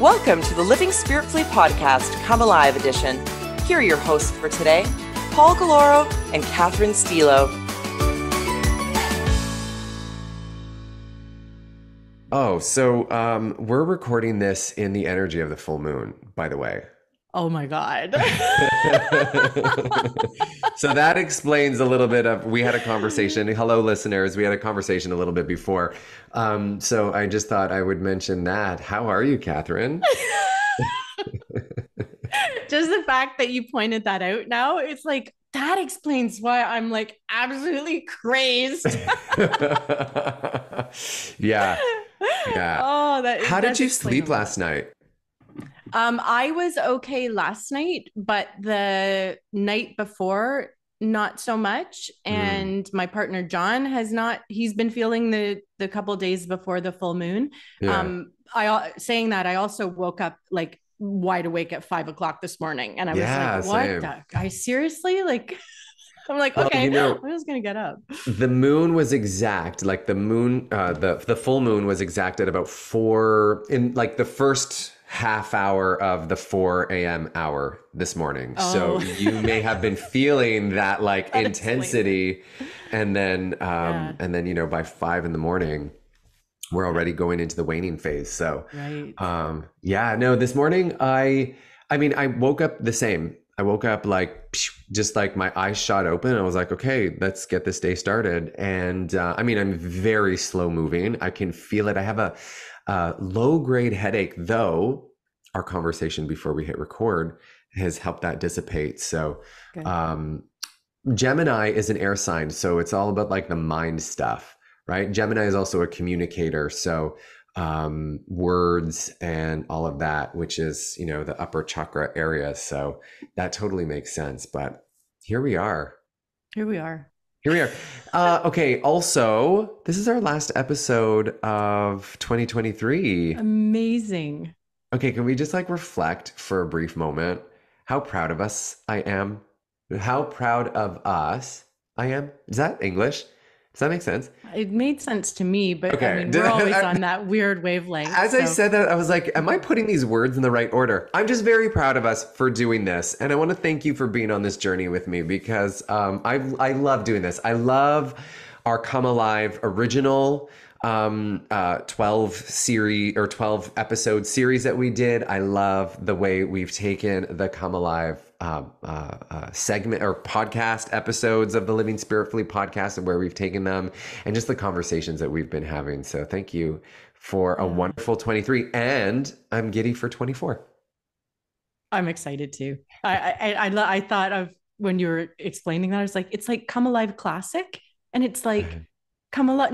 Welcome to the Living Spiritually Podcast, Come Alive edition. Here are your hosts for today, Paul Galloro and Catherine Stilo. Oh, so we're recording this in the energy of the full moon, by the way. Oh my God. So that explains a little bit of, we had a conversation. Hello, listeners. We had a conversation a little bit before. So I just thought I would mention that. How are you, Catherine? Just the fact that you pointed that out now, it's like, that explains why I'm like absolutely crazed. Yeah. Oh, How did you sleep last night? I was okay last night, but the night before, not so much. And my partner, John, he's been feeling the couple of days before the full moon. Yeah. Saying that, I also woke up like wide awake at 5 o'clock this morning. And I was like, same. what? I seriously like, I'm like, Well, okay, I'm just going to get up. The moon was exact, like the moon, the full moon was exact at about 4 in like the first half hour of the 4 a.m. hour this morning. Oh. So you may have been feeling that like That intensity. And then, by 5 in the morning, we're already going into the waning phase. So, right. this morning, I woke up the same. I woke up like, just like my eyes shot open. I was like, okay, let's get this day started. And I'm very slow moving. I can feel it. I have a low grade headache, though our conversation before we hit record has helped that dissipate. So Gemini is an air sign. So it's all about like the mind stuff, right? Gemini is also a communicator. So words and all of that, which is, the upper chakra area. So that totally makes sense. But here we are. Okay. Also, this is our last episode of 2023. Amazing. Okay. Can we just like reflect for a brief moment how proud of us I am? How proud of us I am? Is that English? Does that make sense? It made sense to me, but Okay. we're always on that weird wavelength. I said that, I was like, am I putting these words in the right order? I'm just very proud of us for doing this. And I want to thank you for being on this journey with me because I love doing this. I love our Come Alive original 12 series or 12 episode series that we did. I love the way we've taken the Come Alive segment or podcast episodes of the Living Spiritually podcast and where we've taken them and just the conversations that we've been having. So thank you for a wonderful 23, and I'm giddy for 24. I'm excited too. I thought of when you were explaining that, I was like, it's like Come Alive Classic, and it's like Come Alive.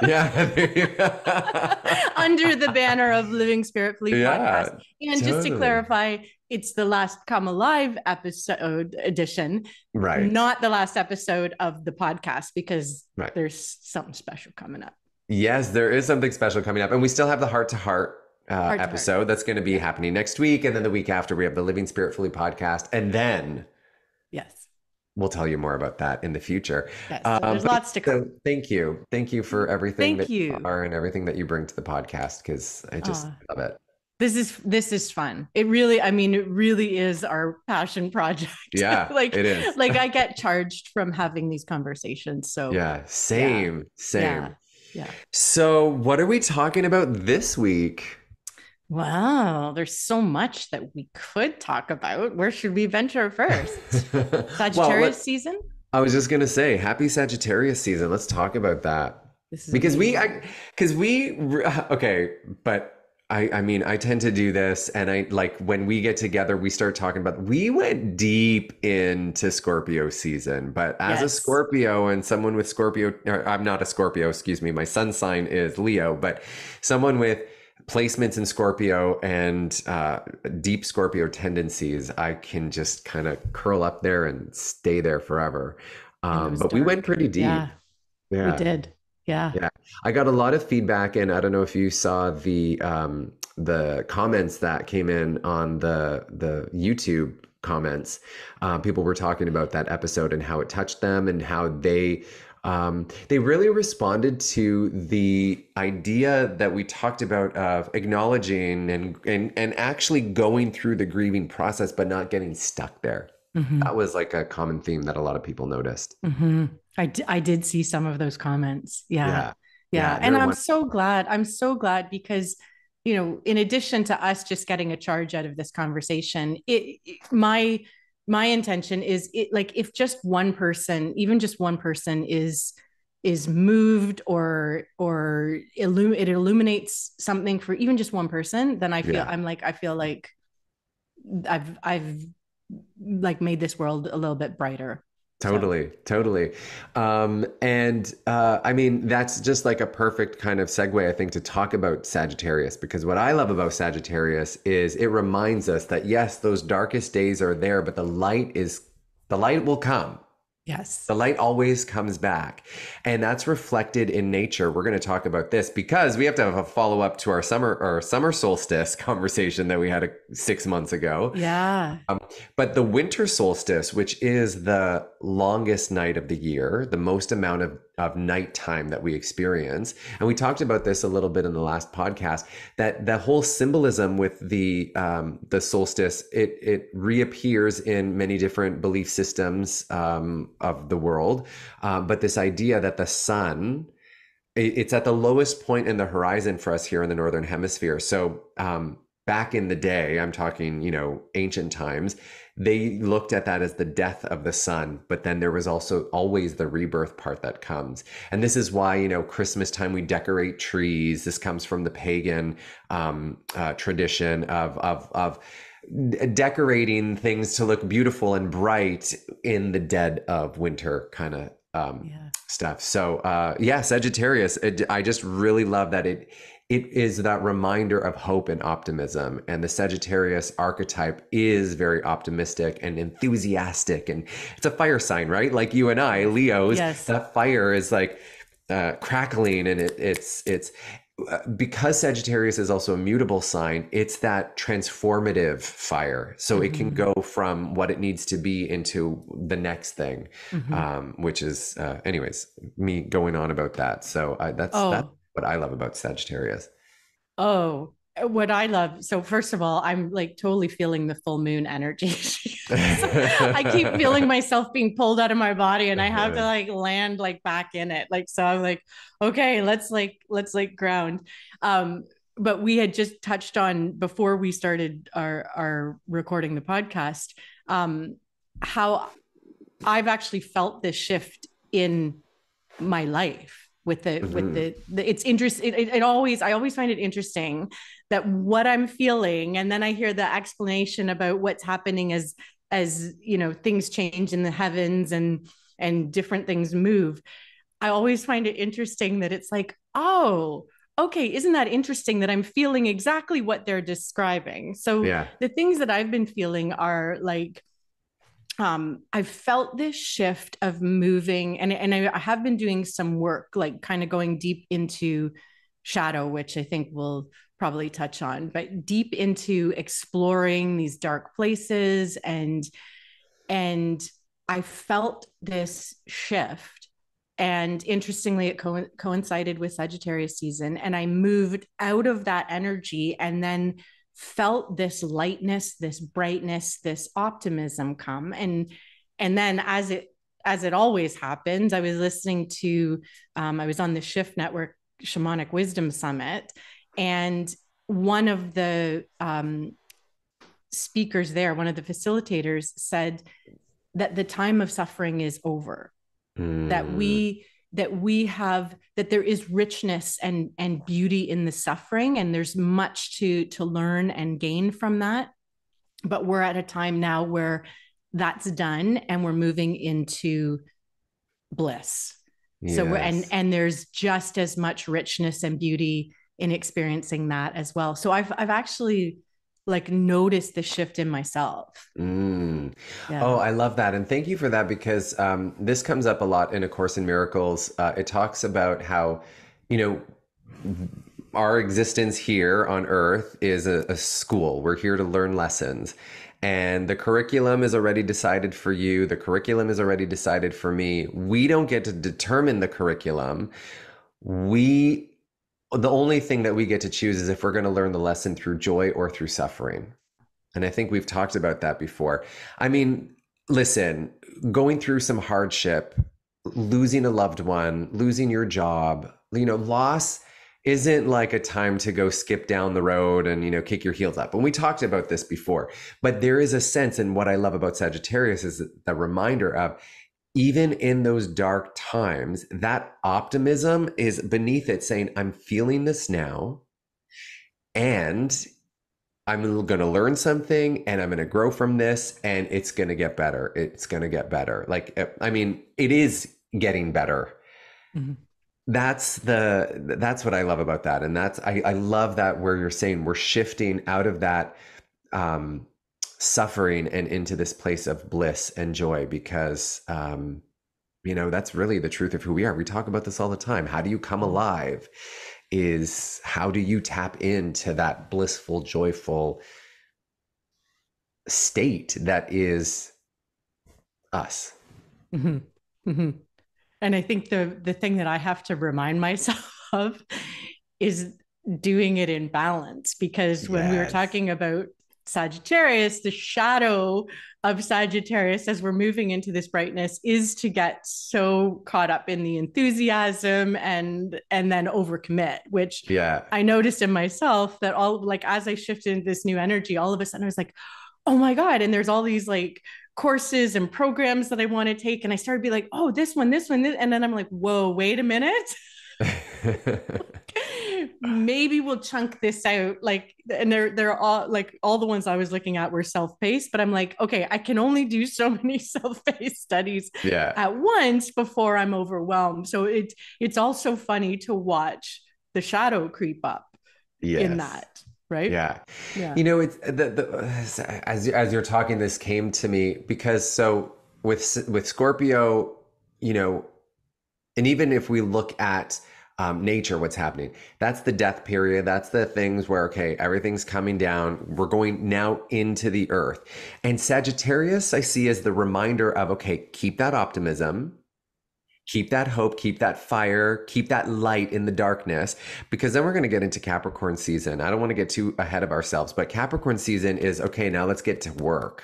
Yeah. Under the banner of Living Spiritually podcast. And just to clarify, it's the last Come Alive episode edition, right? Not the last episode of the podcast, because there's something special coming up. Yes, there is something special coming up. And we still have the Heart to Heart episode that's going to be happening next week. And then the week after, we have the Living Spiritually podcast. And then we'll tell you more about that in the future. Yes, so there's lots to come. So thank you. Thank you for everything that you are and everything that you bring to the podcast, because I just love it. This is fun. It really is our passion project. Yeah, like it is. Like I get charged from having these conversations. So same. Yeah. So what are we talking about this week? Wow, there's so much that we could talk about. Where should we venture first? Sagittarius season? I was just going to say, happy Sagittarius season. Let's talk about that. I tend to do this, and I like when we get together, we start talking about, we went deep into Scorpio season, but as a Scorpio and someone with Scorpio, or I'm not a Scorpio, excuse me. My sun sign is Leo, but someone with placements in Scorpio and deep Scorpio tendencies, I can just kind of curl up there and stay there forever. But we went pretty deep. Yeah, we did. Yeah. I got a lot of feedback, and I don't know if you saw the comments that came in on the YouTube comments. People were talking about that episode and how it touched them and how they They really responded to the idea that we talked about of acknowledging and actually going through the grieving process, but not getting stuck there. That was like a common theme that a lot of people noticed. I did see some of those comments. Yeah. Yeah. Yeah. Yeah. And I'm so glad. I'm so glad because, you know, in addition to us just getting a charge out of this conversation, my intention is like if just one person, even just one person is moved it illuminates something for even just one person, then I feel like I've like made this world a little bit brighter. Totally, totally. I mean, that's just like a perfect kind of segue, I think, to talk about Sagittarius, because what I love about Sagittarius is it reminds us that yes, those darkest days are there, but the light will come. Yes. The light always comes back. And that's reflected in nature. We're going to talk about this because we have to have a follow-up to our summer solstice conversation that we had 6 months ago. Yeah. But the winter solstice, which is the longest night of the year, the most amount of nighttime that we experience. And we talked about this a little bit in the last podcast, that the whole symbolism with the solstice, it reappears in many different belief systems of the world. But this idea that the sun, it's at the lowest point in the horizon for us here in the Northern Hemisphere. So back in the day, I'm talking, ancient times, they looked at that as the death of the sun, but then there was also always the rebirth part that comes. And this is why, Christmas time, we decorate trees. This comes from the pagan tradition of decorating things to look beautiful and bright in the dead of winter kind of stuff. So Sagittarius, I just really love that it is that reminder of hope and optimism. And the Sagittarius archetype is very optimistic and enthusiastic. And it's a fire sign, right? Like you and I, Leos, that fire is like crackling, and it's because Sagittarius is also a mutable sign, it's that transformative fire. So it can go from what it needs to be into the next thing, which is, anyways, me going on about that. So that's what I love about Sagittarius. Oh, what I love. So first of all, I'm like totally feeling the full moon energy. I keep feeling myself being pulled out of my body and I have to like land like back in it. Like, so I'm like, okay, let's ground. But we had just touched on before we started our recording the podcast, how I've actually felt this shift in my life with the it's interesting. I always find it interesting that what I'm feeling, and then I hear the explanation about what's happening as things change in the heavens and different things move. I always find it interesting that it's like, oh, okay, isn't that interesting that I'm feeling exactly what they're describing? So the things that I've been feeling are like, I've felt this shift of moving, and I have been doing some work, like kind of going deep into shadow, which I think we'll probably touch on, but deep into exploring these dark places. And I felt this shift. And interestingly, it coincided with Sagittarius season. And I moved out of that energy and then felt this lightness, this brightness, this optimism come. And then as it always happens, I was listening to, I was on the Shift Network Shamanic Wisdom Summit, and one of the speakers there, one of the facilitators, said that the time of suffering is over, that there is richness and beauty in the suffering, and there's much to learn and gain from that. But we're at a time now where that's done and we're moving into bliss. Yes. So and there's just as much richness and beauty in experiencing that as well. So I've actually like noticed the shift in myself. Yeah. Oh, I love that. And thank you for that, because this comes up a lot in A Course in Miracles. It talks about how, our existence here on earth is a school. We're here to learn lessons. And the curriculum is already decided for you. The curriculum is already decided for me. We don't get to determine the curriculum. The only thing that we get to choose is if we're going to learn the lesson through joy or through suffering. And I think we've talked about that before. I mean, listen, going through some hardship, losing a loved one, losing your job, loss isn't like a time to go skip down the road and, kick your heels up. And we talked about this before, but there is a sense, and what I love about Sagittarius is the reminder of, even in those dark times, that optimism is beneath it, saying, I'm feeling this now, and I'm going to learn something, and I'm going to grow from this, and it's going to get better. It's going to get better. It is getting better. Mm-hmm. That's what I love about that. And I love that, where you're saying we're shifting out of that suffering and into this place of bliss and joy, because that's really the truth of who we are. We talk about this all the time. How do you come alive? Is how do you tap into that blissful, joyful state that is us? Mm-hmm. Mm-hmm. And I think the thing that I have to remind myself of is doing it in balance, because when we were talking about Sagittarius, the shadow of Sagittarius as we're moving into this brightness is to get so caught up in the enthusiasm and then overcommit, which I noticed in myself, that as I shifted into this new energy, all of a sudden I was like, oh my God. And there's all these courses and programs that I want to take. And I started to be like, oh, this one. And then I'm like, whoa, wait a minute. Maybe we'll chunk this out. And they're all the ones I was looking at were self-paced, but I'm like, okay, I can only do so many self-paced studies at once before I'm overwhelmed. So it's also funny to watch the shadow creep up in that. Right. Yeah. It's as you're talking, this came to me because with Scorpio, and even if we look at nature, what's happening, that's the death period. That's the things where, okay, everything's coming down. We're going now into the earth. And Sagittarius, I see as the reminder of, okay, keep that optimism, keep that hope, keep that fire, keep that light in the darkness, because then we're going to get into Capricorn season. I don't want to get too ahead of ourselves, but Capricorn season is, okay, now let's get to work.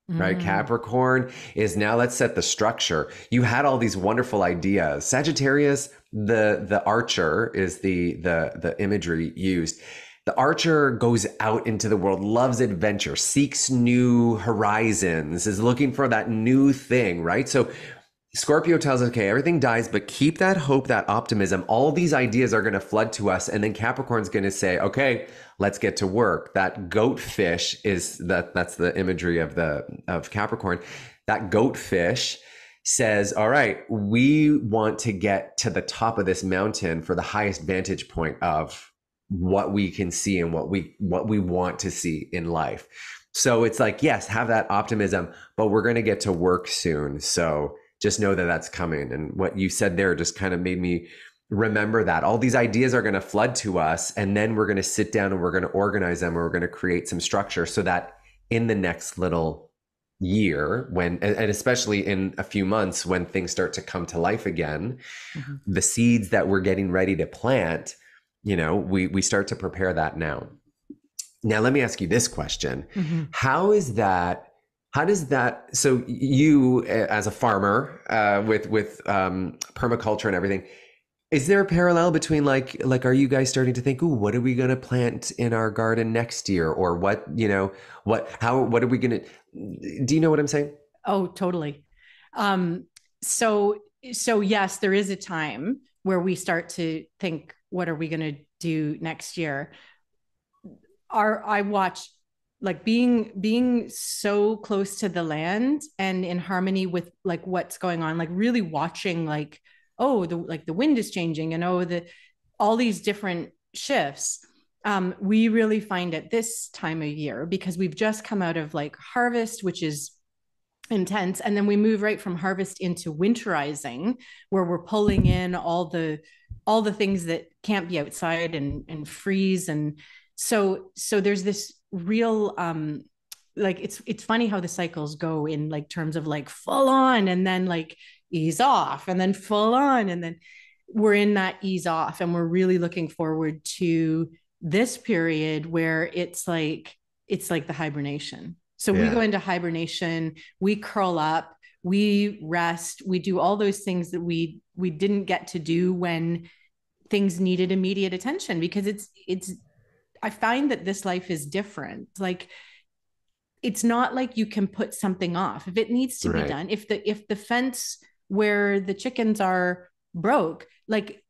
Right? Capricorn is now, let's set the structure. You had all these wonderful ideas. Sagittarius, the archer is the imagery used. The archer goes out into the world, loves adventure, seeks new horizons, is looking for that new thing, right? So Scorpio tells us, okay, everything dies, but keep that hope, that optimism. All these ideas are going to flood to us. And then Capricorn's going to say, okay, let's get to work. That goatfish that's the imagery of Capricorn. That goatfish says, all right, we want to get to the top of this mountain for the highest vantage point of what we can see and what we want to see in life. So it's like, yes, have that optimism, but we're going to get to work soon. So just know that that's coming. And what you said there just kind of made me remember that all these ideas are going to flood to us, and then we're going to sit down and we're going to organize them, and we're going to create some structure so that in the next little year, and especially in a few months when things start to come to life again, the seeds that we're getting ready to plant, we start to prepare that now. Now, let me ask you this question. How does that, so you as a farmer with permaculture and everything, is there a parallel between like, are you guys starting to think, ooh, what are we going to plant in our garden next year? Or what are we going to, do you know what I'm saying? Oh, totally. So yes, there is a time where we start to think, what are we going to do next year? I watch being so close to the land and in harmony with what's going on, really watching the wind is changing and all these different shifts. We really find at this time of year, because we've just come out of harvest, which is intense. And then we move right from harvest into winterizing, where we're pulling in all the things that can't be outside and freeze. And so there's this real like it's funny how the cycles go in like terms of like full on and then like ease off and then full on, and then we're in that ease off, and we're really looking forward to this period where it's like the hibernation. So we go into hibernation, we curl up, we rest, we do all those things that we didn't get to do when things needed immediate attention, because it's I find that this life is different. Like, it's not like you can put something off if it needs to be done. If the fence where the chickens are broke, like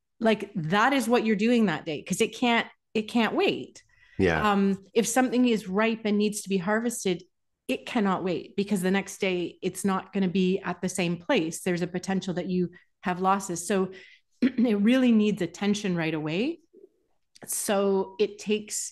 that is what you're doing that day, because it can't wait. If something is ripe and needs to be harvested, it cannot wait, because the next day it's not going to be at the same place. There's a potential that you have losses. So it really needs attention right away. So it takes,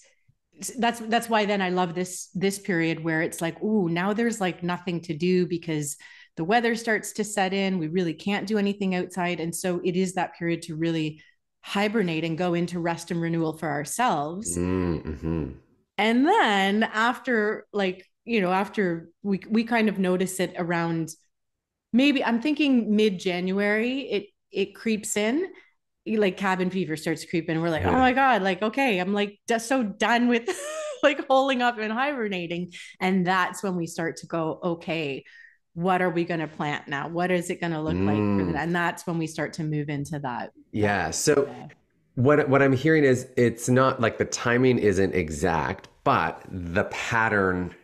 that's why then I love this period where it's like, ooh, now there's like nothing to do because the weather starts to set in. We really can't do anything outside. And so it is that period to really hibernate and go into rest and renewal for ourselves. Mm-hmm. And then after, like, after we kind of notice it around, maybe I'm thinking mid-January, it creeps in, like cabin fever starts creeping. We're like, oh my God, like, okay, I'm like just so done with like holding up and hibernating. And that's when we start to go, okay, what are we going to plant now? What is it going to look like for that? And that's when we start to move into that. So what I'm hearing is, it's not like the timing isn't exact, but the pattern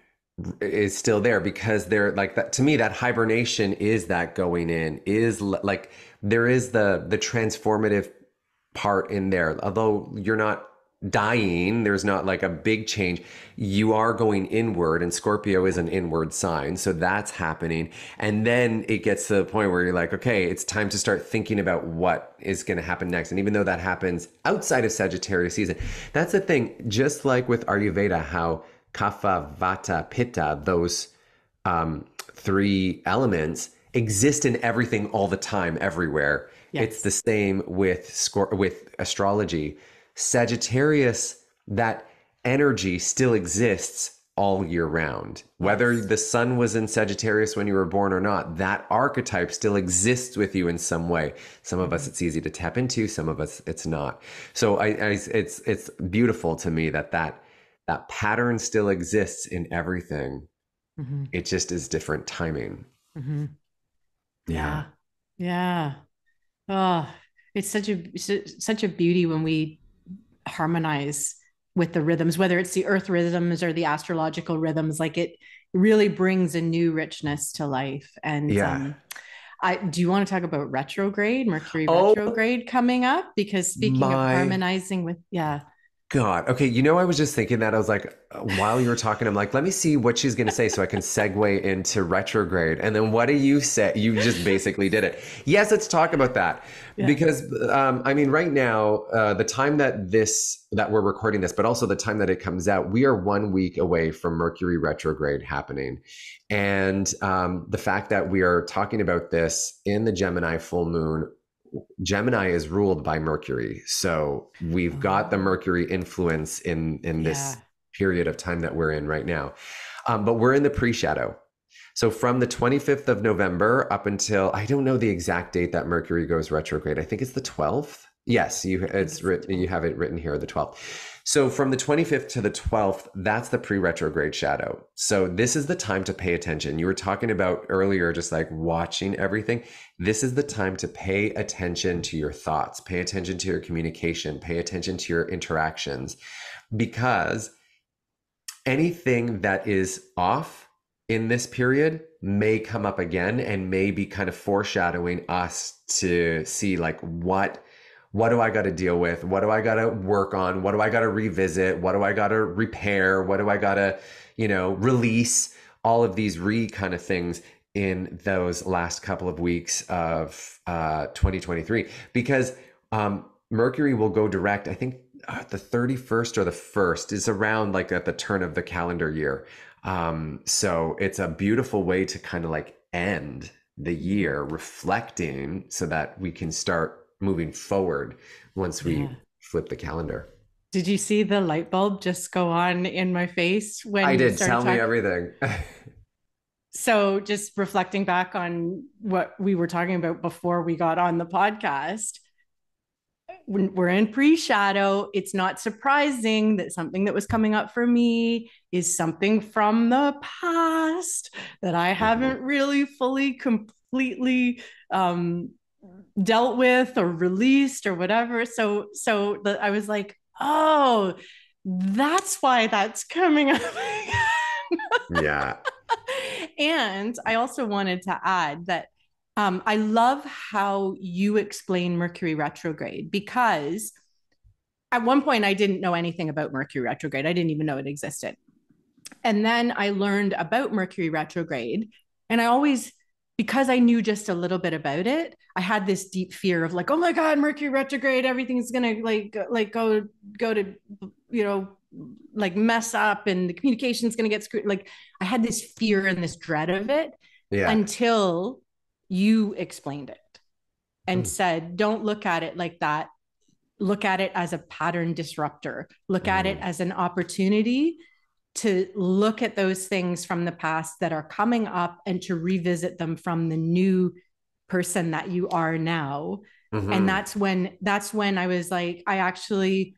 is still there, because they're like that. To me, that hibernation is that going in, is like there is the transformative part in there. Although you're not dying, there's not like a big change. You are going inward, and Scorpio is an inward sign. So that's happening. And then it gets to the point where you're like, okay, it's time to start thinking about what is going to happen next. And even though that happens outside of Sagittarius season, that's the thing. Just like with Ayurveda, how Kapha, Vata, Pitta, those three elements exist in everything all the time, everywhere. Yes. It's the same with astrology. Sagittarius, that energy still exists all year round. Whether the sun was in Sagittarius when you were born or not, that archetype still exists with you in some way. Some of us it's easy to tap into, some of us it's not. So it's beautiful to me that pattern still exists in everything. It just is different timing. Yeah. Oh, it's such a beauty when we harmonize with the rhythms, whether it's the earth rhythms or the astrological rhythms. Like, it really brings a new richness to life. And do you want to talk about retrograde, Mercury retrograde coming up? Because speaking of harmonizing with, God. Okay. I was just thinking that. I was like, while you were talking, I'm like, let me see what she's going to say so I can segue into retrograde. And then what do you say? You just basically did it. Yes, let's talk about that. Because, right now, the time that we're recording this, but also the time that it comes out, we are 1 week away from Mercury retrograde happening. And the fact that we are talking about this in the Gemini full moon, Gemini is ruled by Mercury. So we've got the Mercury influence in this period of time that we're in right now. But we're in the pre-shadow. So from the 25th of November up until, I don't know the exact date that Mercury goes retrograde. I think it's the 12th. Yes, you have it written here, the 12th. So from the 25th to the 12th, that's the pre-retrograde shadow. So this is the time to pay attention. You were talking about earlier, just like watching everything. This is the time to pay attention to your thoughts, pay attention to your communication, pay attention to your interactions, because anything that is off in this period may come up again and may be kind of foreshadowing us to see, like, what do I got to deal with? What do I got to work on? What do I got to revisit? What do I got to repair? What do I got to, release? All of these kind of things in those last couple of weeks of 2023, because Mercury will go direct, I think the 31st or the 1st is around like at the turn of the calendar year. So it's a beautiful way to kind of like end the year reflecting so that we can start moving forward once we flip the calendar. Did you see the light bulb just go on in my face when I you did. started Tell me talking? everything. So just reflecting back on what we were talking about before we got on the podcast, when we're in pre-shadow, it's not surprising that something that was coming up for me is something from the past that I haven't really fully, completely dealt with or released or whatever. I was like, oh, that's why that's coming up. Yeah. And I also wanted to add that I love how you explain Mercury retrograde, because at one point I didn't know anything about Mercury retrograde. I didn't even know it existed. And then I learned about Mercury retrograde. And I always, because I knew just a little bit about it, I had this deep fear of like, oh my God, Mercury retrograde, everything's gonna go to, you know, like mess up and the communication's gonna get screwed. Like I had this fear and this dread of it Yeah. until you explained it and said, don't look at it like that. Look at it as a pattern disruptor. Look at it as an opportunity to look at those things from the past that are coming up and to revisit them from the new person that you are now. And that's when I was like, I actually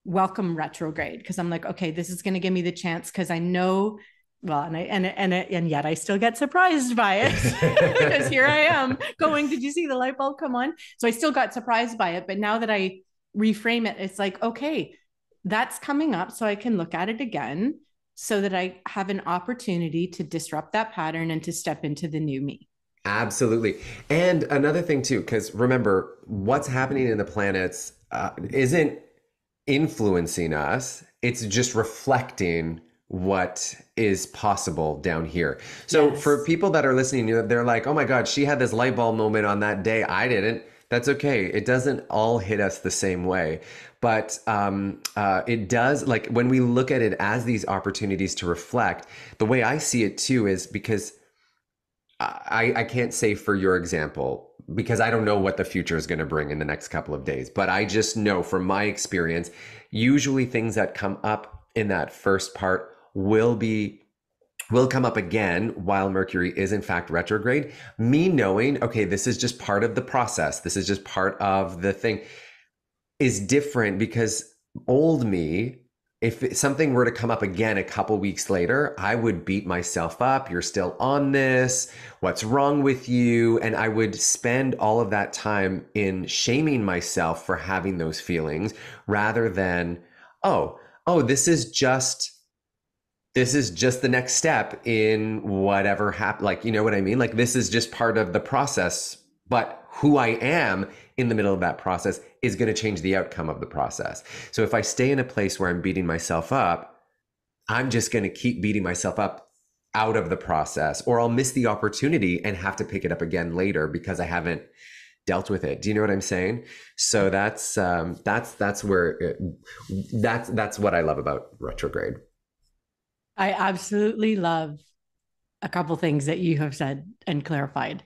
welcome retrograde, because I'm like, okay, this is going to give me the chance, because I know, well, and yet I still get surprised by it because here I am going, did you see the light bulb come on? So I still got surprised by it. But now that I reframe it, it's like, okay, that's coming up. So I can look at it again so that I have an opportunity to disrupt that pattern and to step into the new me. Absolutely. And another thing too, because remember, what's happening in the planets isn't influencing us. It's just reflecting what is possible down here. So Yes. for people that are listening, they're like, oh my God, she had this light bulb moment on that day. I didn't. That's okay. It doesn't all hit us the same way. But it does, like when we look at it as these opportunities to reflect, the way I see it too is because I can't say for your example, because I don't know what the future is going to bring in the next couple of days. But I just know from my experience, usually things that come up in that first part will come up again while Mercury is in fact retrograde. Me knowing, okay, this is just part of the process. This is just part of the thing is different, because old me, if something were to come up again a couple weeks later, I would beat myself up. You're still on this. What's wrong with you? And I would spend all of that time in shaming myself for having those feelings, rather than, oh, this is just the next step in whatever happened. Like, you know what I mean? Like, this is just part of the process, but who I am in the middle of that process is going to change the outcome of the process. So if I stay in a place where I'm beating myself up, I'm just going to keep beating myself up out of the process, or I'll miss the opportunity and have to pick it up again later because I haven't dealt with it. Do you know what I'm saying? So that's what I love about retrograde. I absolutely love a couple things that you have said and clarified.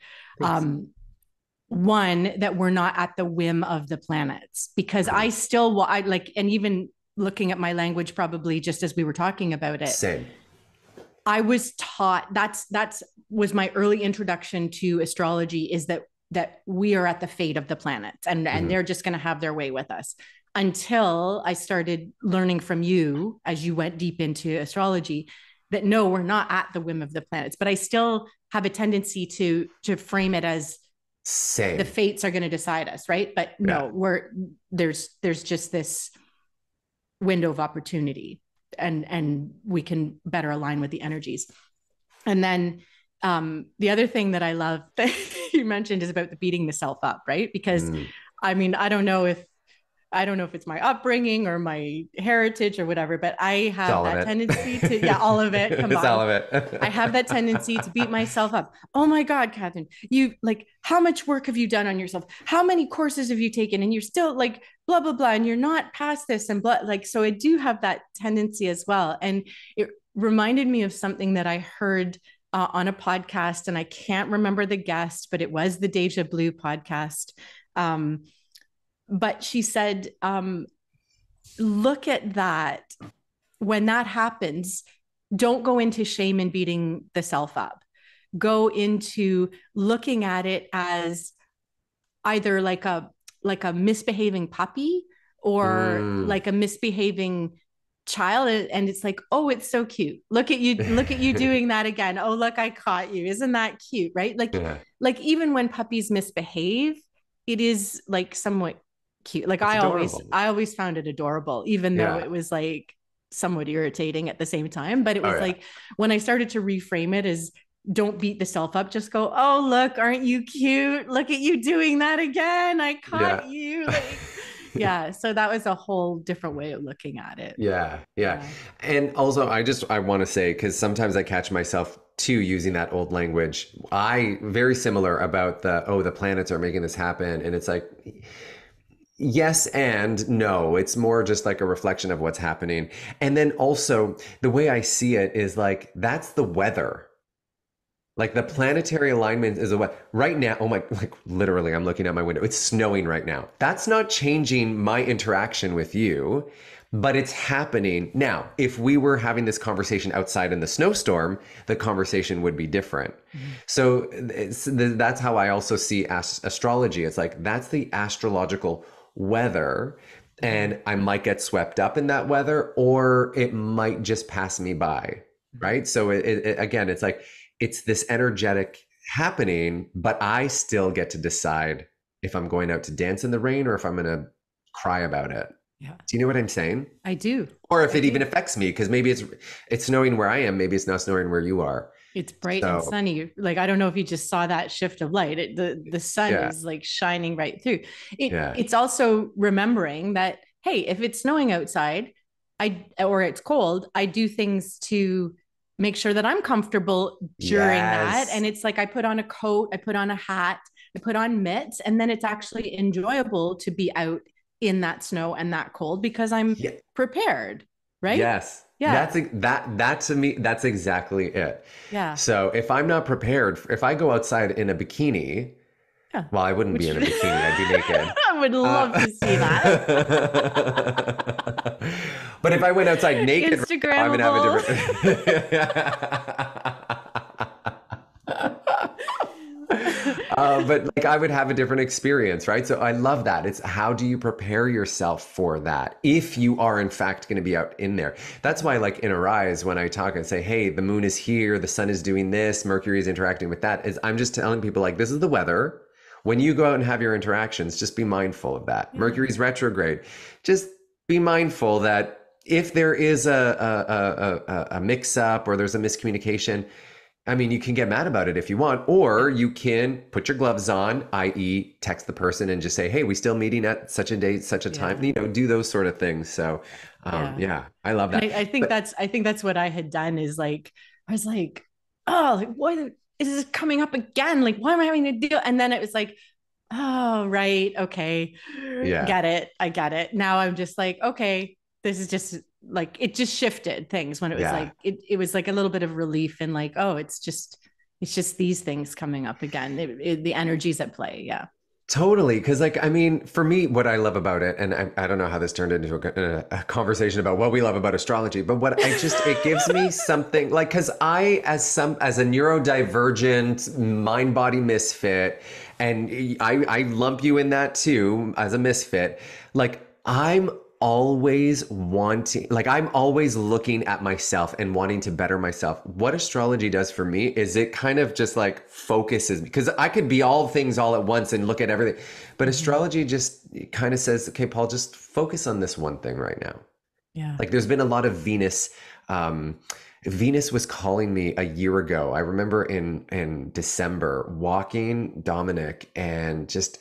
One, that we're not at the whim of the planets, because I still, I like, and even looking at my language, probably just as we were talking about it. Same. I was taught that's was my early introduction to astrology, is that we are at the fate of the planets, and they're just going to have their way with us, until I started learning from you as you went deep into astrology that no, we're not at the whim of the planets. But I still have a tendency to frame it as same. The fates are going to decide us, right? But no, there's just this window of opportunity, and we can better align with the energies. And then the other thing that I love that you mentioned is about the beating the self up, right? Because I mean, I don't know if it's my upbringing or my heritage or whatever, but I have that tendency to, all of it. Come on. It's all of it. I have that tendency to beat myself up. Oh my God, Catherine, you like, how much work have you done on yourself? How many courses have you taken? And you're still like, blah, blah, blah. And you're not past this and blah. Like, so I do have that tendency as well. And it reminded me of something that I heard on a podcast, and I can't remember the guest, but it was the Deja Blue podcast. But she said, look at that. When that happens, don't go into shame and beating the self up. Go into looking at it as either like a misbehaving puppy or like a misbehaving child, and it's like, oh, it's so cute, look at you doing that again, oh look, I caught you, isn't that cute, right? Like even when puppies misbehave, it is like somewhat cute. Like I always found it adorable, even though it was like somewhat irritating at the same time. But it was like when I started to reframe it as don't beat the self up, just go, oh look, aren't you cute, look at you doing that again, I caught you, like so that was a whole different way of looking at it. And also I want to say, because sometimes I catch myself too using that old language, I very similar about the planets are making this happen, and it's like yes and no, it's more just like a reflection of what's happening. And then also the way I see it is like that's the weather. Like the planetary alignment is right now. Oh my, like literally I'm looking out my window. It's snowing right now. That's not changing my interaction with you, but it's happening now. If we were having this conversation outside in the snowstorm, the conversation would be different. So that's how I also see astrology. It's like, that's the astrological weather, and I might get swept up in that weather, or it might just pass me by. Right. So again, it's like, it's this energetic happening, but I still get to decide if I'm going out to dance in the rain or if I'm going to cry about it. Yeah. Do you know what I'm saying? I do. Or if it even affects me, because maybe it's snowing where I am. Maybe it's not snowing where you are. It's bright and sunny. Like, I don't know if you just saw that shift of light. The sun is like shining right through. It's also remembering that, hey, if it's snowing outside, or it's cold, I do things to make sure that I'm comfortable during that. And it's like, I put on a coat, I put on a hat, I put on mitts, and then it's actually enjoyable to be out in that snow and that cold because I'm prepared. Right. Yes. Yeah. That to me, that's exactly it. Yeah. So if I'm not prepared, if I go outside in a bikini, well, I wouldn't be in a bikini. I'd be naked. I would love to see that. But if I went outside naked, I'm gonna have a different. But like I would have a different experience, right? So I love that. It's how do you prepare yourself for that if you are in fact going to be out in there? That's why, like in Arise, when I talk and say, hey, the moon is here, the sun is doing this, Mercury is interacting with that, is I'm just telling people like, this is the weather. When you go out and have your interactions, just be mindful of that. Mercury's retrograde. Just be mindful that if there is a mix-up or there's a miscommunication, I mean, you can get mad about it if you want, or you can put your gloves on, i.e. text the person and just say, hey, we still meeting at such a date, such a time, do those sort of things. So I love that. I think that's what I had done is like, I was like, oh, like what is this coming up again? Like, why am I having to deal? And then it was like, oh, right. Okay. Yeah. Get it. I get it. Now I'm just like, okay, this is just like, it just shifted things when it was like, it was like a little bit of relief and like, oh, it's just these things coming up again. The energies at play. Yeah. Totally. Because like, I mean, for me, what I love about it, and I don't know how this turned into a conversation about what we love about astrology, but what it gives me something like, because I, as a neurodivergent mind body misfit, and I lump you in that too, as a misfit, like I'm always looking at myself and wanting to better myself. What astrology does for me is it kind of just like focuses, because I could be all things all at once and look at everything, but astrology just kind of says, okay, Paul, just focus on this one thing right now. Yeah. Like there's been a lot of Venus. Venus was calling me a year ago. I remember in December walking Dominic and just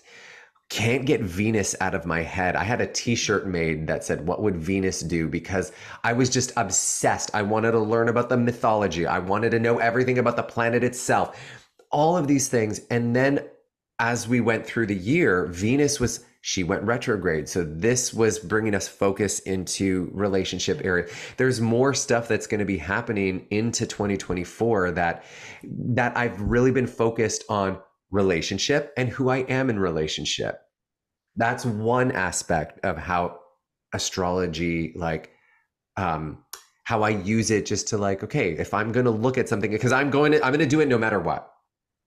can't get Venus out of my head. I had a t-shirt made that said, what would Venus do? Because I was just obsessed. I wanted to learn about the mythology. I wanted to know everything about the planet itself, all of these things. And then as we went through the year, she went retrograde. So this was bringing us focus into relationship area. There's more stuff that's going to be happening into 2024 that I've really been focused on relationship and who I am in relationship. That's one aspect of how astrology, like how I use it just to like, okay, if I'm going to look at something, because I'm going to do it no matter what.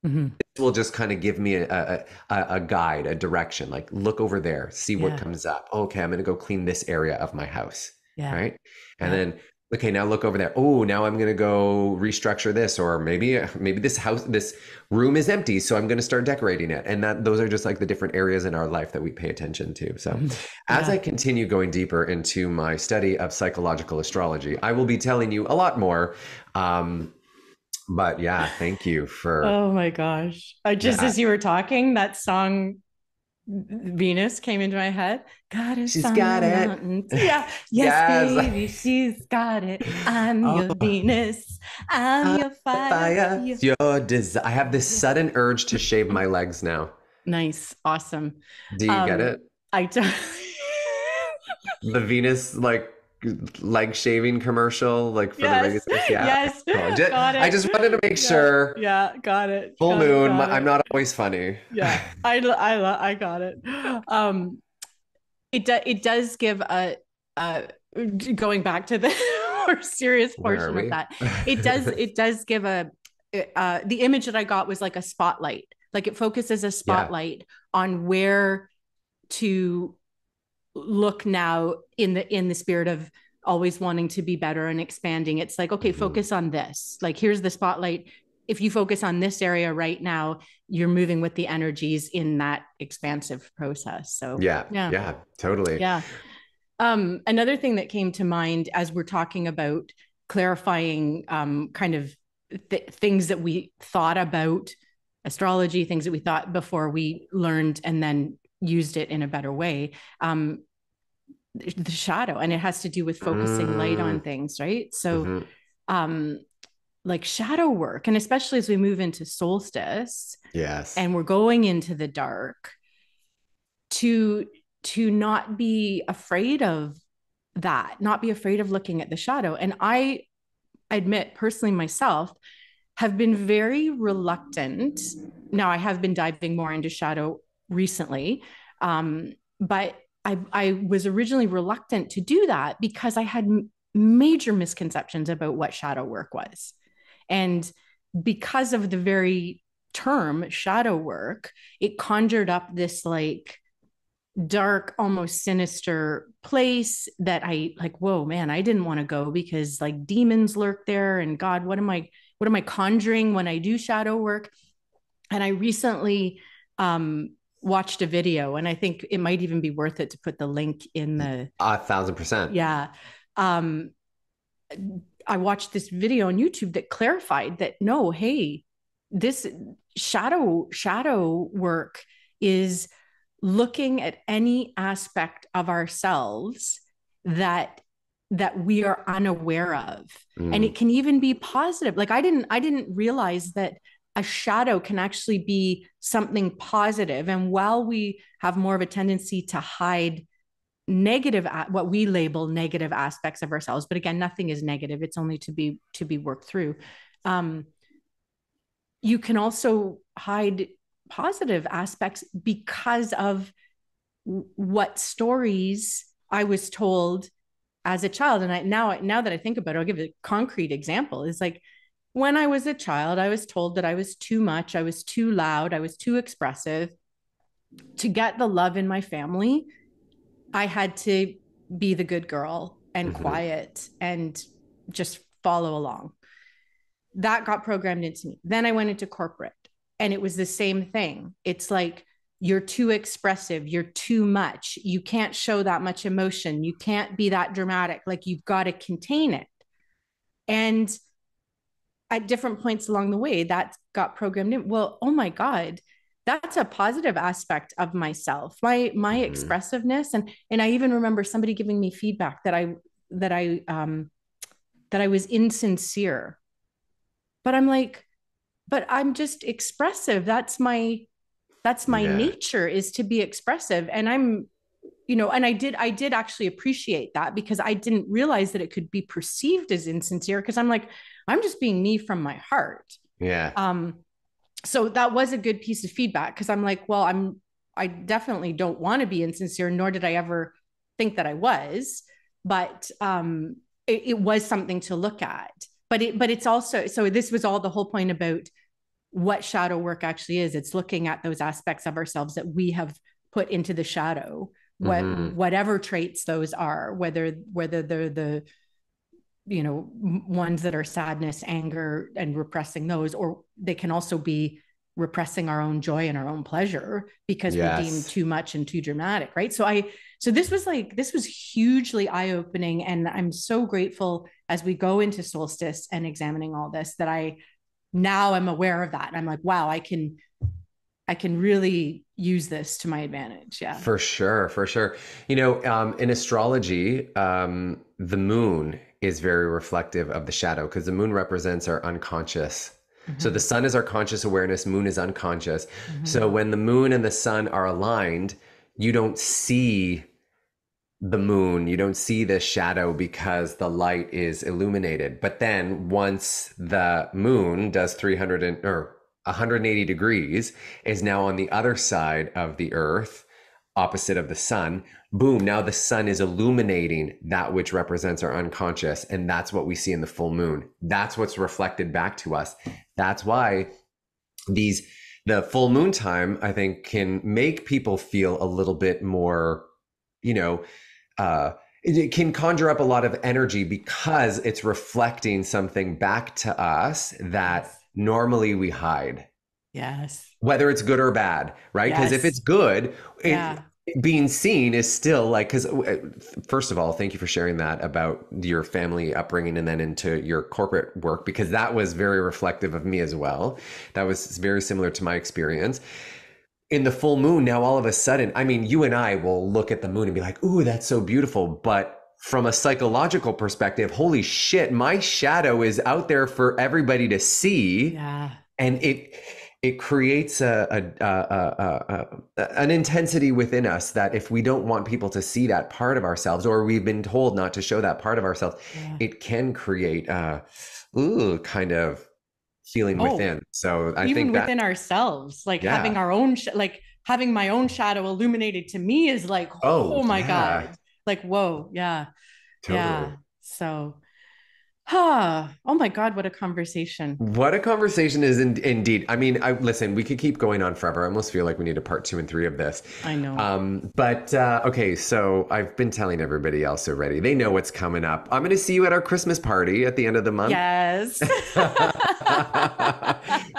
Mm-hmm. This will just kind of give me a guide, a direction, like look over there, see what comes up. Okay, I'm going to go clean this area of my house. Yeah. Right. And then, okay, now look over there. Oh, now I'm going to go restructure this, or maybe this room is empty, so I'm going to start decorating it. And those are just like the different areas in our life that we pay attention to. So as I continue going deeper into my study of psychological astrology, I will be telling you a lot more. But yeah, thank you for. Oh my gosh. As you were talking, that song Venus came into my head. She's got it. Mountains. Yeah. Yes, baby, she's got it. I'm your Venus. I'm your fire. Your desire. I have this sudden urge to shave my legs now. Nice. Awesome. Do you get it? I do. The Venus leg shaving commercial, like for the Vegas. Yeah. Yes. Got it. I just wanted to make sure. Yeah. Got it. Full moon. I'm not always funny. Yeah. I got it. It does give a going back to the more serious portion of that. It does give the image that I got was like a spotlight. Like it focuses a spotlight on where to look now in the spirit of always wanting to be better and expanding. It's like, okay, focus on this. Like, here's the spotlight. If you focus on this area right now, you're moving with the energies in that expansive process. So yeah, totally. Yeah. Another thing that came to mind as we're talking about clarifying kind of things that we thought about astrology, things that we thought before we learned and then used it in a better way, the shadow, and it has to do with focusing light on things, right? So like shadow work, and especially as we move into solstice, and we're going into the dark, to not be afraid of that, not be afraid of looking at the shadow. And I admit personally myself have been very reluctant. Now I have been diving more into shadow recently. But I was originally reluctant to do that because I had major misconceptions about what shadow work was. And because of the very term shadow work, it conjured up this like dark, almost sinister place that I like, whoa, man, I didn't want to go because like demons lurk there. And God, what am I conjuring when I do shadow work? And I recently, watched a video, and I think it might even be worth it to put the link in the 1,000%. Yeah. I watched this video on YouTube that clarified that no, hey, this shadow work is looking at any aspect of ourselves that we are unaware of. And it can even be positive. Like I didn't realize that a shadow can actually be something positive. And while we have more of a tendency to hide negative, what we label negative aspects of ourselves, but again, nothing is negative. It's only to be worked through. You can also hide positive aspects because of what stories I was told as a child. And now that I think about it, I'll give a concrete example. It's like, when I was a child, I was told that I was too much, I was too loud, I was too expressive. To get the love in my family, I had to be the good girl and quiet and just follow along. That got programmed into me. Then I went into corporate, and it was the same thing. It's like, you're too expressive, you're too much, you can't show that much emotion, you can't be that dramatic, like you've got to contain it. And at different points along the way, that got programmed in. Well, oh my God, that's a positive aspect of myself, my expressiveness. And I even remember somebody giving me feedback that I was insincere. But I'm like, but I'm just expressive. That's my nature, is to be expressive. And I'm, and I did actually appreciate that, because I didn't realize that it could be perceived as insincere, because I'm like, I'm just being me from my heart. Yeah. So that was a good piece of feedback, because I'm like, well, I definitely don't want to be insincere, nor did I ever think that I was, but it was something to look at. But it's also, so this was all the whole point about what shadow work actually is. It's looking at those aspects of ourselves that we have put into the shadow, whatever traits those are, whether they're the, you know, ones that are sadness, anger, and repressing those, or they can also be repressing our own joy and our own pleasure because we're deemed too much and too dramatic, right? So this was hugely eye-opening, and I'm so grateful as we go into solstice and examining all this that I now am aware of that, and I'm like, wow, I can really use this to my advantage. Yeah, for sure. You know, in astrology, the moon is very reflective of the shadow because the moon represents our unconscious. So the sun is our conscious awareness, moon is unconscious. So when the moon and the sun are aligned, you don't see the moon, you don't see the shadow because the light is illuminated. But then once the moon does 180 degrees, is now on the other side of the earth, opposite of the sun, boom, now the sun is illuminating that which represents our unconscious. And that's what we see in the full moon. That's what's reflected back to us. That's why the full moon time, I think, can make people feel a little bit more, you know, it can conjure up a lot of energy because it's reflecting something back to us that normally we hide. Yes. Whether it's good or bad, right? Because if it's good, being seen is still like, because first of all, thank you for sharing that about your family upbringing and then into your corporate work, because that was very reflective of me as well. That was very similar to my experience. In the full moon, now all of a sudden, I mean, you and I will look at the moon and be like, ooh, that's so beautiful. But from a psychological perspective, holy shit, my shadow is out there for everybody to see. Yeah. And it creates an intensity within us that if we don't want people to see that part of ourselves, or we've been told not to show that part of ourselves, it can create kind of feeling within. So I even think that within ourselves, like having our own, like having my own shadow illuminated to me is like, oh my God, like, whoa. Yeah. Totally. Yeah. So, oh my God, what a conversation. What a conversation is indeed. I mean, listen, we could keep going on forever. I almost feel like we need a part 2 and 3 of this. I know. Okay, so I've been telling everybody else already. They know what's coming up. I'm going to see you at our Christmas party at the end of the month. Yes.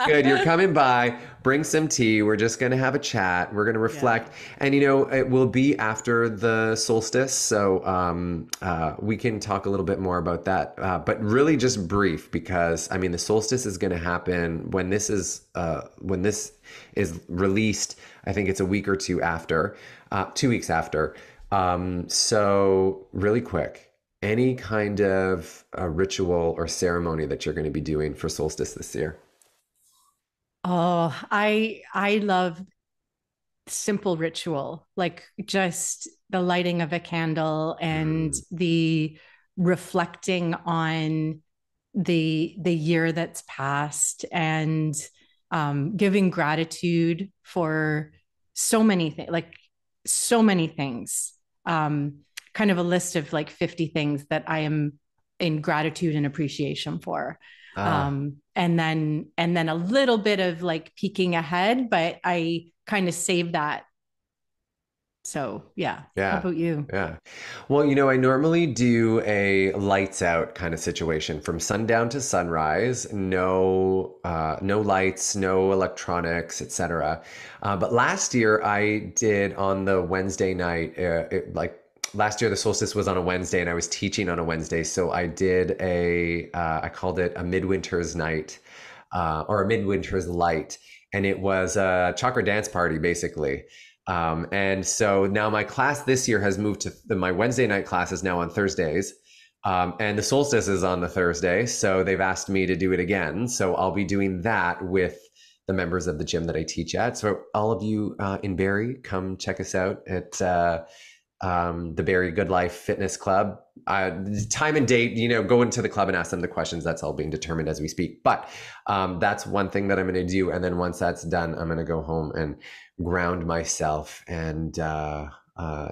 Good. You're coming by. Bring some tea. We're just going to have a chat. We're going to reflect. And, you know, it will be after the solstice. So we can talk a little bit more about that. But really just brief, because, I mean, the solstice is going to happen when this is released. I think it's a week or two after, 2 weeks after. So really quick, any kind of ritual or ceremony that you're going to be doing for solstice this year? Oh, I love simple ritual, like just the lighting of a candle and the reflecting on the year that's passed, and giving gratitude for so many things, kind of a list of like 50 things that I am in gratitude and appreciation for. And then a little bit of like peeking ahead, but I kind of save that. So yeah. How about you? Yeah. Well, you know, I normally do a lights out kind of situation from sundown to sunrise. No lights, no electronics, etc. But last year I did on the Wednesday night, last year, the solstice was on a Wednesday and I was teaching on a Wednesday. So I did I called it a midwinter's night, or a midwinter's light. And it was a chakra dance party, basically. And so now my class this year has moved to my Wednesday night class is now on Thursdays. And the solstice is on the Thursday. So they've asked me to do it again. So I'll be doing that with the members of the gym that I teach at. So all of you in Barrie, come check us out at the Barrie Good Life Fitness Club. Time and date, you know, go into the club and ask them the questions. That's all being determined as we speak. But that's one thing that I'm going to do. And then once that's done, I'm going to go home and ground myself and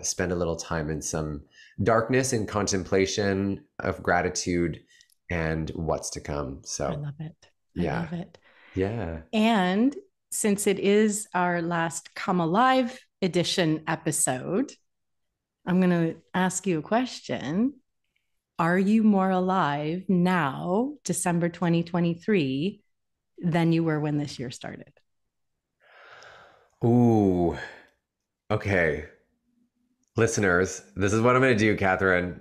spend a little time in some darkness and contemplation of gratitude and what's to come. So I love it. yeah. I love it. Yeah. And since it is our last Come Alive edition episode, I'm going to ask you a question. Are you more alive now, December 2023, than you were when this year started? Ooh, okay. Listeners, this is what I'm going to do, Catherine.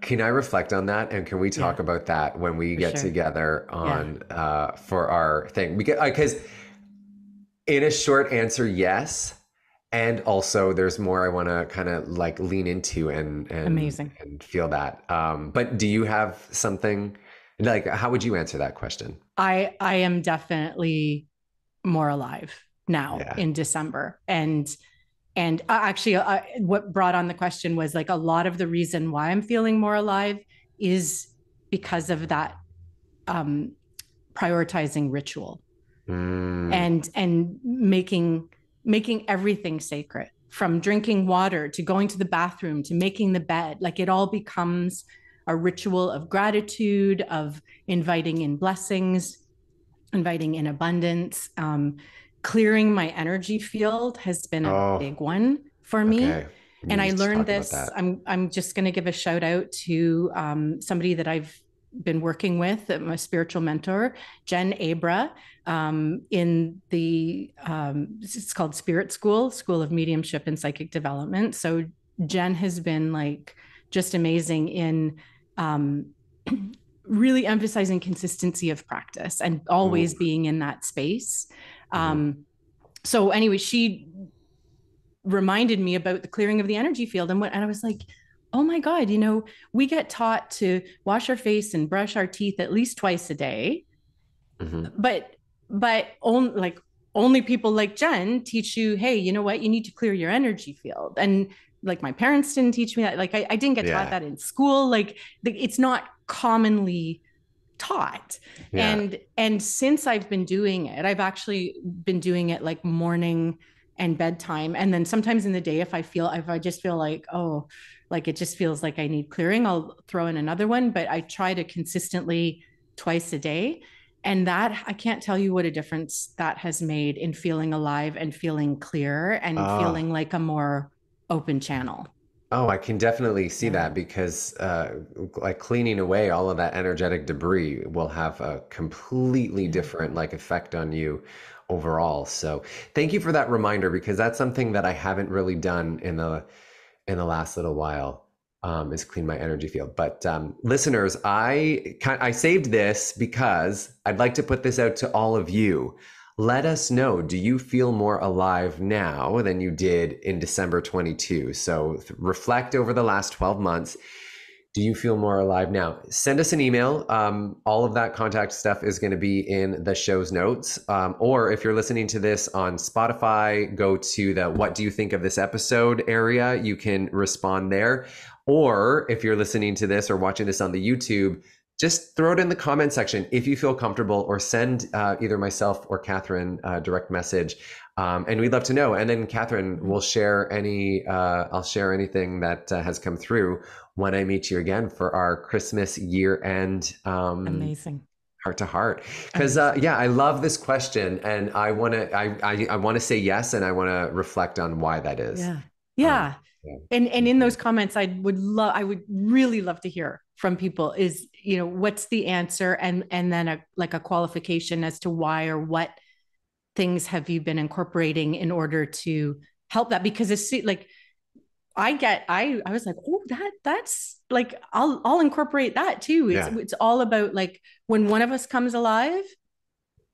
Can I reflect on that? And can we talk about that when we get together on for our thing? Because in a short answer, yes. And also there's more I want to kind of like lean into and Amazing. And feel that. But do you have something like, how would you answer that question? I am definitely more alive now in December. And actually, what brought on the question was like a lot of the reason why I'm feeling more alive is because of that prioritizing ritual and making everything sacred, from drinking water to going to the bathroom to making the bed. Like it all becomes a ritual of gratitude, of inviting in blessings, inviting in abundance. Clearing my energy field has been a big one for me. Okay. And I learned this. I'm just going to give a shout out to somebody that I've been working with, my spiritual mentor, Jen Abra, in the it's called Spirit School of Mediumship and Psychic Development. So Jen has been like just amazing in really emphasizing consistency of practice and always being in that space. So anyway, she reminded me about the clearing of the energy field. And I was like, oh my God, we get taught to wash our face and brush our teeth at least twice a day. But only people like Jen teach you, hey, you know what? You need to clear your energy field. And like my parents didn't teach me that. Like I didn't get taught that in school. Like it's not commonly taught. And since I've been doing it, I've actually been doing it like morning and bedtime. And then sometimes in the day, if I just feel like, oh, like it just feels like I need clearing, I'll throw in another one. But I try to consistently twice a day. And that, I can't tell you what a difference that has made in feeling alive and feeling clear and feeling like a more open channel. Oh, I can definitely see that, because like cleaning away all of that energetic debris will have a completely different like effect on you overall. So thank you for that reminder, because that's something that I haven't really done in the last little while, is clean my energy field. But listeners, I saved this because I'd like to put this out to all of you. Let us know, do you feel more alive now than you did in December 22? So reflect over the last 12 months. Do you feel more alive now? Send us an email. All of that contact stuff is going to be in the show's notes. Or if you're listening to this on Spotify, go to the "What do you think of this episode" area. You can respond there. Or if you're listening to this or watching this on the YouTube, just throw it in the comment section if you feel comfortable, or send either myself or Catherine a direct message. And we'd love to know. And then Catherine will share I'll share anything that has come through when I meet you again for our Christmas year-end amazing heart to heart. Because I love this question, and I want to say yes, and I want to reflect on why that is. And in those comments, I would really love to hear from people is, what's the answer? And then a qualification as to why, or what things have you been incorporating in order to help that? Because it's like, I was like, oh, that's like, I'll incorporate that too. It's all about like, when one of us comes alive,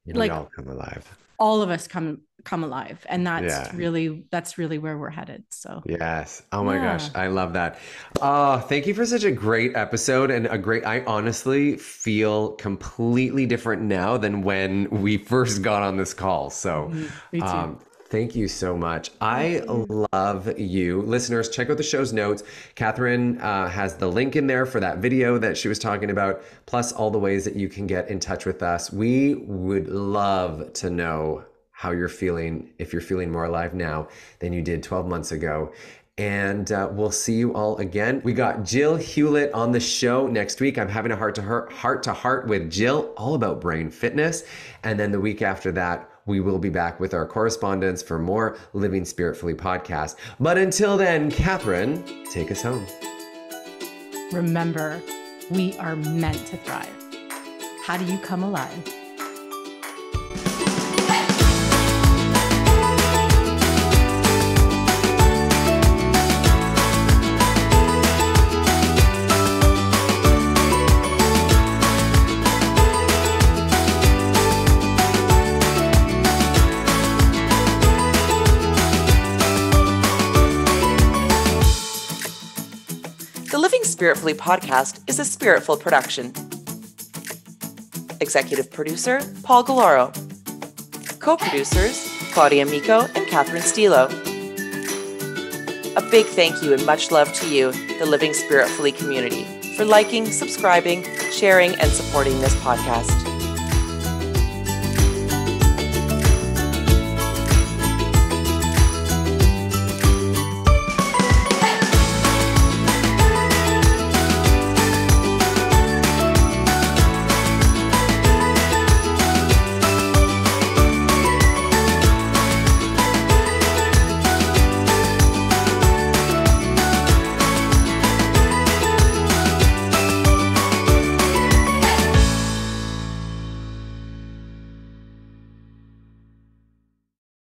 we all come alive. All of us come alive, and that's really where we're headed. So yes. Oh my gosh, I love that. Thank you for such a great episode, and I honestly feel completely different now than when we first got on this call. So me too. Thank you so much. I love you. Listeners, check out the show's notes. Catherine has the link in there for that video that she was talking about, plus all the ways that you can get in touch with us. We would love to know how you're feeling, if you're feeling more alive now than you did 12 months ago. And we'll see you all again. We got Jill Hewlett on the show next week. I'm having a heart to heart with Jill, all about brain fitness. And then the week after that, we will be back with our correspondence for more Living Spiritfully podcast. But until then, Catherine, take us home. Remember, we are meant to thrive. How do you come alive? The Living Spiritfully podcast is a Spiritful production. Executive producer, Paul Galloro. Co-producers, Claudia Miko and Catherine Stilo. A big thank you and much love to you, the Living Spiritfully community, for liking, subscribing, sharing, and supporting this podcast.